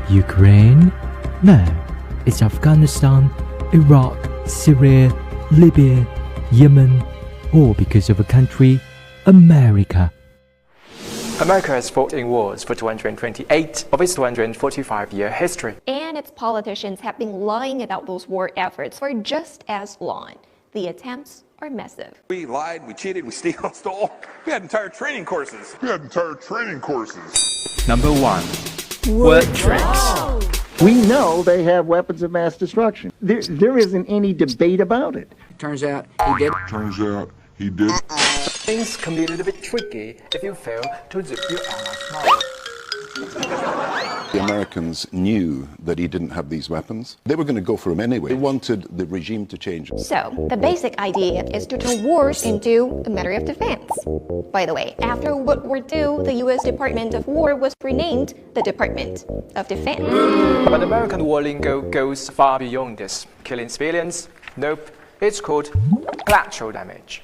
Ukraine? No, it's Afghanistan, Iraq, Syria, Libya, Yemen, all because of a country, America. America has fought in wars for 228 of its 245-year history. And its politicians have been lying about those war efforts for just as long. The attempts are massive. We lied, we cheated, we stole. We had entire training courses. Number 1. Word tricks. We know they have weapons of mass destruction. There isn't any debate about it. Turns out he did. Things can be a little bit tricky if you fail to zip your allies' mouth. The Americans knew that he didn't have these weapons. They were going to go for him anyway. They wanted the regime to change. So, the basic idea is to turn wars into a matter of defense. By the way, after World War II, the US Department of War was renamed the Department of Defense. But American war lingo goes far beyond this. Killing civilians? Nope. It's called collateral damage.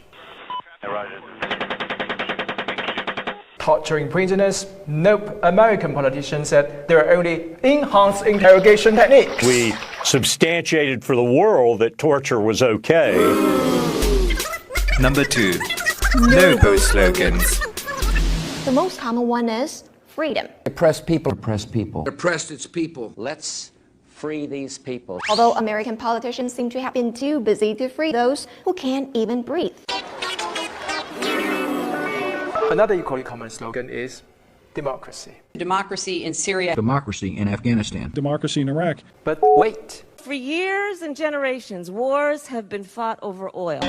Torturing prisoners? Nope. American politicians said there are only enhanced interrogation techniques. We substantiated for the world that torture was okay. Number 2. No-go slogans. The most common one is freedom. Oppressed people. Oppressed its people. Let's free these people. Although American politicians seem to have been too busy to free those who can't even breathe. Another equally common slogan is democracy. Democracy in Syria. Democracy in Afghanistan. Democracy in Iraq. But wait. For years and generations, wars have been fought over oil.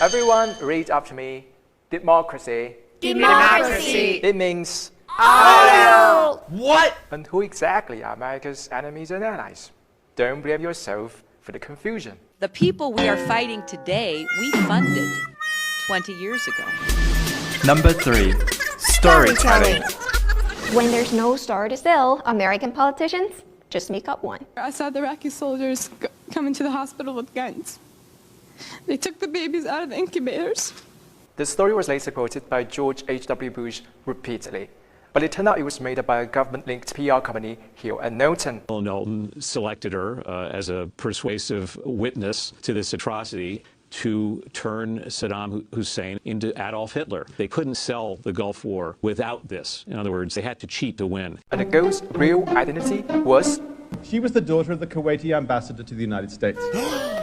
Everyone read after me. Democracy. Democracy. It means oil. What? And who exactly are America's enemies and allies? Don't blame yourself for the confusion. The people we are fighting today, we funded 20 years ago. Number 3. Storytelling. When there's no star to sell, American politicians just make up one. I saw the Iraqi soldiers come into the hospital with guns. They took the babies out of the incubators. The story was later quoted by George H.W. Bush repeatedly, but it turned out it was made up by a government-linked PR company, Hill and Knowlton. Knowlton selected her as a persuasive witness to this atrocity to turn Saddam Hussein into Adolf Hitler. They couldn't sell the Gulf War without this. In other words, they had to cheat to win. And the girl's real identity was? She was the daughter of the Kuwaiti ambassador to the United States.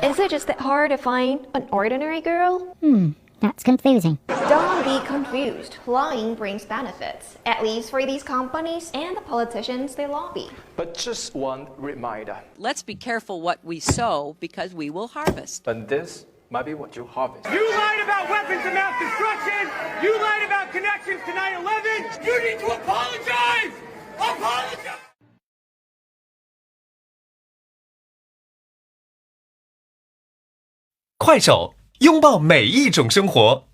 Is it just that hard to find an ordinary girl? That's confusing. Don't be confused. Lying brings benefits, at least for these companies and the politicians they lobby. But just one reminder. Let's be careful what we sow because we will harvest. And this might be what you harvest. You lied about weapons of mass destruction. You lied about connections to 9/11. You need to apologize. Apologize. 快手，拥抱每一种生活。